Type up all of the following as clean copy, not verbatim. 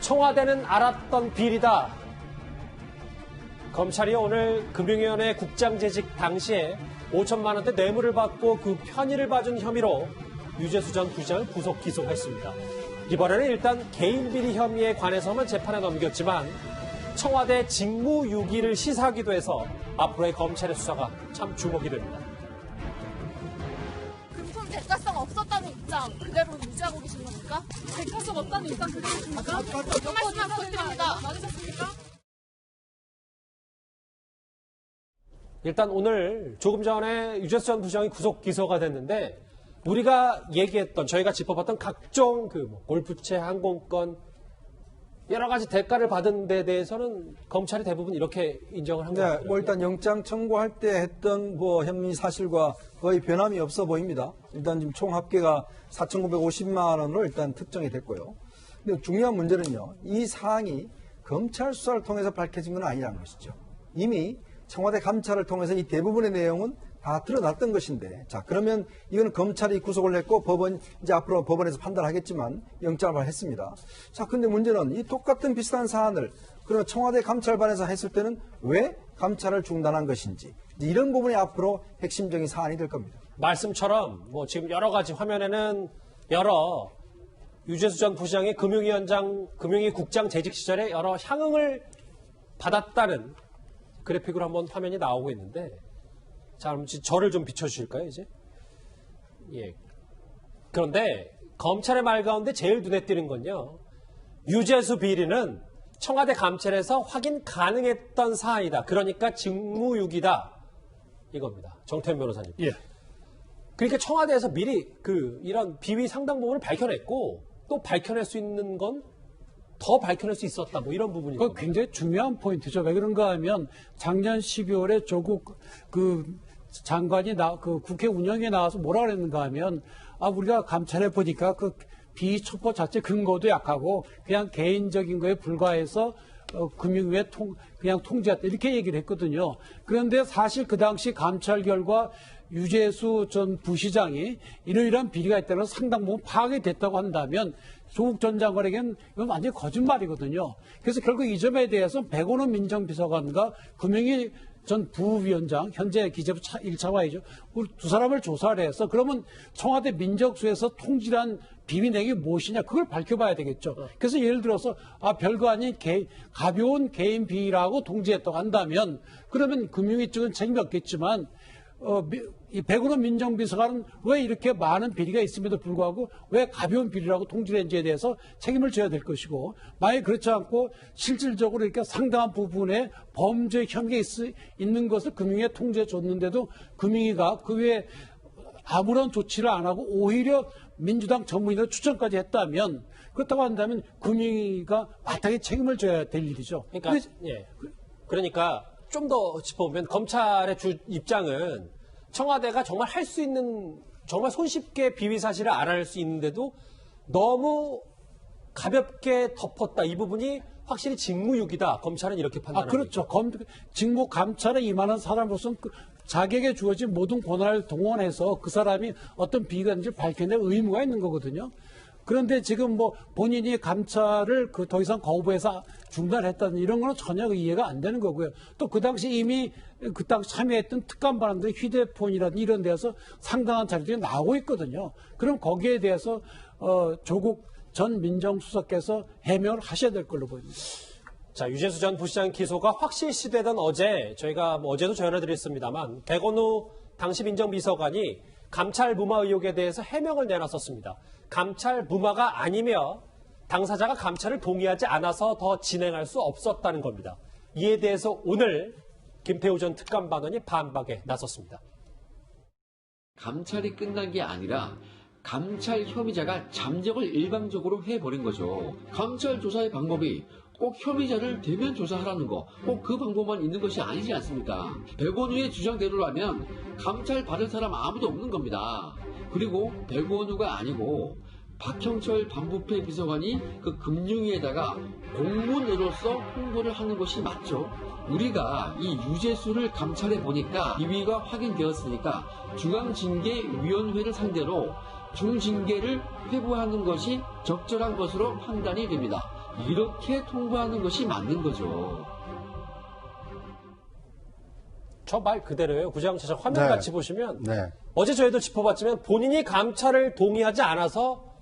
청와대는 알았던 비리다. 검찰이 오늘 금융위원회 국장 재직 당시에 5천만 원대 뇌물을 받고 그 편의를 봐준 혐의로 유재수 전 부시장을 구속 기소했습니다. 이번에는 일단 개인 비리 혐의에 관해서만 재판에 넘겼지만 청와대 직무유기를 시사하기도 해서 앞으로의 검찰의 수사가 참 주목이 됩니다. 금품 대가성 없었다는 입장 그대로 유지하고 계신 겁니까? 대가성 없다는 입장 그대로 있습니까? 몇 말씀만 부탁드립니다. 맞으셨습니까? 일단 오늘 조금 전에 유재수 전 부시장이 구속 기소가 됐는데 우리가 얘기했던 저희가 짚어봤던 각종 골프채, 항공권 여러 가지 대가를 받은 데 대해서는 검찰이 대부분 이렇게 인정을 한 거예요. 네, 일단 영장 청구할 때 했던 혐의 사실과 거의 변함이 없어 보입니다. 일단 지금 총 합계가 4,950만 원으로 일단 특정이 됐고요. 근데 중요한 문제는요, 이 사항이 검찰 수사를 통해서 밝혀진 건 아니라는 것이죠. 이미 청와대 감찰을 통해서 이 대부분의 내용은 다 드러났던 것인데, 자, 그러면 이건 검찰이 구속을 했고 이제 앞으로 법원에서 판단하겠지만 영장을 발했습니다. 자, 근데 문제는 이 똑같은 비슷한 사안을 그러면 청와대 감찰반에서 했을 때는 왜 감찰을 중단한 것인지, 이런 부분이 앞으로 핵심적인 사안이 될 겁니다. 말씀처럼 지금 여러 가지 화면에는 여러 유재수 전 부시장의 금융위국장 재직 시절에 여러 향응을 받았다는 그래픽으로 한번 화면이 나오고 있는데, 자, 그럼 저를 좀 비춰주실까요, 이제? 예. 그런데 검찰의 말 가운데 제일 눈에 띄는 건요, 유재수 비리는 청와대 감찰에서 확인 가능했던 사안이다. 그러니까 직무유기다. 이겁니다. 정태현 변호사님. 예. 그러니까 청와대에서 미리 이런 비위 상당 부분을 밝혀냈고 또 밝혀낼 수 있는 건 더 밝혀낼 수 있었다. 이런 부분이. 그거 굉장히 중요한 포인트죠. 왜 그런가 하면 작년 12월에 조국 장관이 국회 운영에 나와서 뭐라 그랬는가 하면, 우리가 감찰해 보니까 비위촉구 자체 근거도 약하고 그냥 개인적인 거에 불과해서 금융위에 그냥 통제했다. 이렇게 얘기를 했거든요. 그런데 사실 그 당시 감찰 결과 유재수 전 부시장이 이러이러한 비리가 있다는 상당 부분 파악이 됐다고 한다면 조국 전 장관에게는 이건 완전히 거짓말이거든요. 그래서 결국 이 점에 대해서 백원호 민정비서관과 금융위 전 부위원장, 현재 기재부 1차관이죠. 두 사람을 조사를 해서 그러면 청와대 민정수에서 통지한 비위 내용이 무엇이냐, 그걸 밝혀봐야 되겠죠. 그래서 예를 들어서 별거 아닌 가벼운 개인 비위라고 통지했다고 한다면 그러면 금융위 쪽은 책임이 없겠지만 이 백운호 민정비서관은 왜 이렇게 많은 비리가 있음에도 불구하고 왜 가벼운 비리라고 통지를 했는지에 대해서 책임을 져야 될 것이고, 만약에 그렇지 않고 실질적으로 이렇게 상당한 부분에 범죄 혐의가 있는 것을 금융위에 통지해 줬는데도 금융위가 그 외에 아무런 조치를 안 하고 오히려 민주당 전문인을 추천까지 했다면, 그렇다고 한다면 금융위가 마땅히 책임을 져야 될 일이죠. 그러니까 좀 더 짚어보면 검찰의 주 입장은 청와대가 정말 할 수 있는, 정말 손쉽게 비위 사실을 알아낼 수 있는데도 너무 가볍게 덮었다. 이 부분이 확실히 직무유기다. 검찰은 이렇게 판단합니다. 그렇죠. 직무 감찰에 임하는 사람으로서는 자격에 주어진 모든 권한을 동원해서 그 사람이 어떤 비위가 있는지 밝혀낼 의무가 있는 거거든요. 그런데 지금 본인이 감찰을 더 이상 거부해서 중단했다는 이런 거는 전혀 이해가 안 되는 거고요. 또 그 당시 이미 그 당시 참여했던 특감반원들의 휴대폰이라든지 이런 데서 상당한 자료들이 나오고 있거든요. 그럼 거기에 대해서 조국 전 민정수석께서 해명을 하셔야 될 걸로 보입니다. 자, 유재수 전 부시장 기소가 확실시되던 어제, 저희가 어제도 전해드렸습니다만 백원우 당시 민정비서관이 감찰 무마 의혹에 대해서 해명을 내놨었습니다. 감찰 무마가 아니며 당사자가 감찰을 동의하지 않아서 더 진행할 수 없었다는 겁니다. 이에 대해서 오늘 김태우 전 특감반원이 반박에 나섰습니다. 감찰이 끝난 게 아니라 감찰 혐의자가 잠적을 일방적으로 해버린 거죠. 감찰 조사의 방법이 꼭 혐의자를 대면 조사하라는 거, 꼭 그 방법만 있는 것이 아니지 않습니까? 백원우의 주장대로라면 감찰 받을 사람 아무도 없는 겁니다. 그리고 백원우가 아니고 박형철 반부패 비서관이 그 금융위에다가 공문으로서 홍보를 하는 것이 맞죠. 우리가 이 유재수를 감찰해 보니까 비위가 확인되었으니까 중앙징계위원회를 상대로 중징계를 회부하는 것이 적절한 것으로 판단이 됩니다. 이렇게 통보하는 것이 맞는 거죠. 저 말 그대로예요. 구장차장 화면 네. 같이 보시면 네. 어제 저희도 짚어봤지만 본인이 감찰을 동의하지 않아서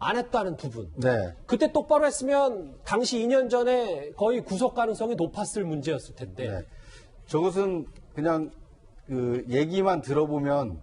안 했다는 부분. 네. 그때 똑바로 했으면 당시 2년 전에 거의 구속 가능성이 높았을 문제였을 텐데. 네. 저것은 그냥 그 얘기만 들어보면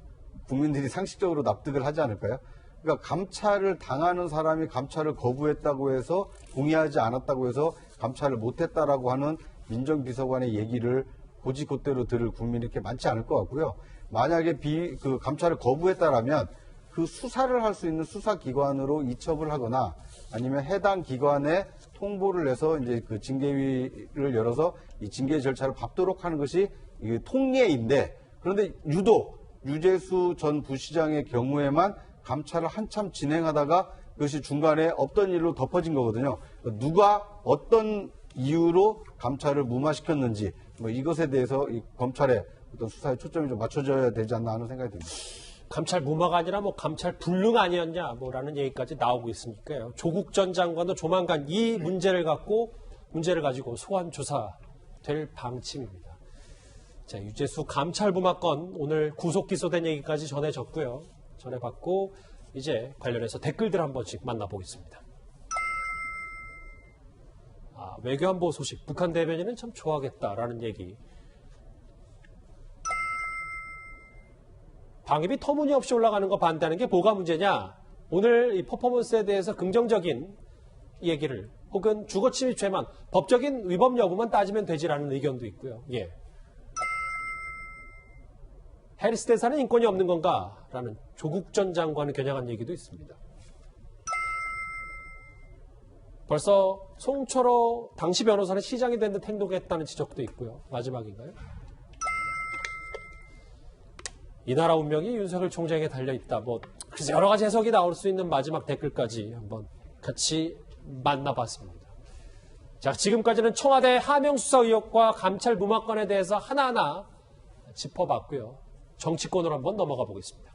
국민들이 상식적으로 납득을 하지 않을까요? 그러니까 감찰을 당하는 사람이 감찰을 거부했다고 해서 동의하지 않았다고 해서 감찰을 못했다라고 하는 민정비서관의 얘기를 고지고대로 들을 국민이 이렇게 많지 않을 것 같고요. 만약에 그 감찰을 거부했다라면 그 수사를 할 수 있는 수사기관으로 이첩을 하거나 아니면 해당 기관에 통보를 해서 이제 그 징계위를 열어서 이 징계 절차를 밟도록 하는 것이 이게 통례인데, 그런데 유독 유재수 전 부시장의 경우에만 감찰을 한참 진행하다가 그것이 중간에 없던 일로 덮어진 거거든요. 누가 어떤 이유로 감찰을 무마시켰는지 뭐 이것에 대해서 이 검찰의 어떤 수사에 초점이 좀 맞춰져야 되지 않나 하는 생각이 듭니다. 감찰 무마가 아니라 뭐 감찰 불능 아니었냐 뭐라는 얘기까지 나오고 있으니까요. 조국 전 장관도 조만간 이 문제를 가지고 소환 조사될 방침입니다. 자, 유재수 감찰 무마 건 오늘 구속 기소된 얘기까지 전해봤고 이제 관련해서 댓글들 한 번씩 만나보겠습니다. 외교안보 소식, 북한 대변인은 참 좋아하겠다라는 얘기. 방위비 터무니없이 올라가는 거 반대하는 게 뭐가 문제냐? 오늘 이 퍼포먼스에 대해서 긍정적인 얘기를 혹은 주거침입 죄만 법적인 위법 여부만 따지면 되지라는 의견도 있고요. 예. 해리스 대사는 인권이 없는 건가? 라는 조국 전 장관을 겨냥한 얘기도 있습니다. 벌써 송철호 당시 변호사는 시장이 된 듯 행동했다는 지적도 있고요. 마지막인가요? 이 나라 운명이 윤석열 총장에게 달려있다. 그래서 여러 가지 해석이 나올 수 있는 마지막 댓글까지 한번 같이 만나봤습니다. 자, 지금까지는 청와대 하명수사 의혹과 감찰 무마건에 대해서 하나하나 짚어봤고요. 정치권으로 한번 넘어가 보겠습니다.